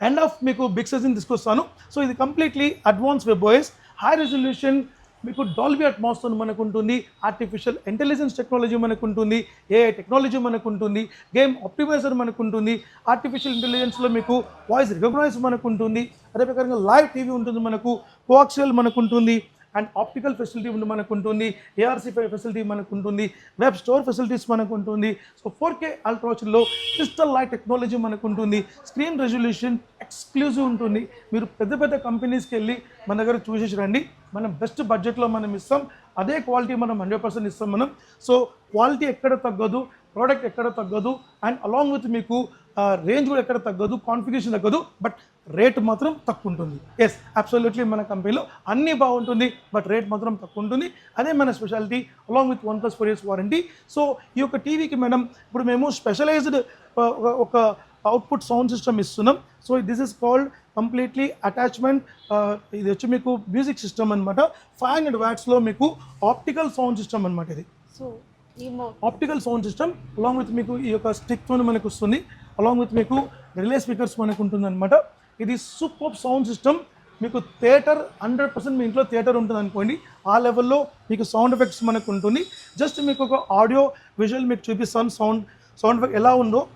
End of మీకు big సైజ్ని తీసుకొస్తాను. So ఇది completely advance web OS, high resolution, మీకు డాల్బీ అట్మాస్తో మనకు ఉంటుంది, ఆర్టిఫిషియల్ ఇంటెలిజెన్స్ టెక్నాలజీ మనకు ఉంటుంది, ఏఐ టెక్నాలజీ మనకు ఉంటుంది, గేమ్ ఆప్టిమైజర్ మనకు ఉంటుంది, ఆర్టిఫిషియల్ ఇంటెలిజెన్స్లో మీకు వాయిస్ రికగ్నైజ్ మనకు ఉంటుంది, అదే ప్రకారంగా లైవ్ టీవీ ఉంటుంది, మనకు కోఆక్సియల్ మనకు ఉంటుంది, అండ్ ఆప్టికల్ ఫెసిలిటీ మనకు ఉంటుంది, ఏఆర్సీ ఫెసిలిటీ మనకు ఉంటుంది, వెబ్ స్టోర్ ఫెసిలిటీస్ మనకు ఉంటుంది. సో 4K అల్ట్రా వాచ్లో క్రిస్టల్ లైట్ టెక్నాలజీ మనకు ఉంటుంది, స్క్రీన్ రెజల్యూషన్ ఎక్స్క్లూజివ్ ఉంటుంది. మీరు పెద్ద పెద్ద కంపెనీస్కి వెళ్ళి మన దగ్గర చూసేసి రండి, మనం బెస్ట్ బడ్జెట్లో మనం ఇస్తాం, అదే క్వాలిటీ మనం 100% ఇస్తాం మనం. సో క్వాలిటీ ఎక్కడ తగ్గదు, ప్రోడక్ట్ ఎక్కడ తగ్గదు, అండ్ అలాంగ్ విత్ మీకు రేంజ్ కూడా ఎక్కడ తగ్గదు, కాన్ఫిగరేషన్ తగ్గదు, బట్ రేట్ మాత్రం తక్కువ ఉంటుంది. ఎస్, అబ్సల్యూట్లీ మన కంపెనీలో అన్నీ బాగుంటుంది, బట్ రేట్ మాత్రం తక్కువ ఉంటుంది. అదే మన speciality, along with 1+ 4 years warranty. So ఈ యొక్క టీవీకి మేడం ఇప్పుడు మేము స్పెషలైజ్డ్ ఒక అవుట్పుట్ సౌండ్ సిస్టమ్ ఇస్తున్నాం. So this is called completely attachment, ఇది వచ్చి మీకు మ్యూజిక్ సిస్టమ్ అనమాట. 500 wattsలో మీకు ఆప్టికల్ సౌండ్ సిస్టమ్ అనమాట. ఇది optical sound system along with మీకు ఈ యొక్క స్టిక్తో మనకు వస్తుంది, అలాంగ్ విత్ మీకు రిలే స్పీకర్స్ మనకు ఉంటుంది అనమాట. ఇది సూపర్ సౌండ్ సిస్టమ్. మీకు థియేటర్ 100% మీ ఇంట్లో థియేటర్ ఉంటుంది అనుకోండి, ఆ లెవెల్లో మీకు సౌండ్ ఎఫెక్ట్స్ మనకు ఉంటుంది. జస్ట్ మీకు ఒక ఆడియో విజువల్ మీకు చూపిస్తాను, సౌండ్ ఎఫెక్ట్ ఎలా ఉందో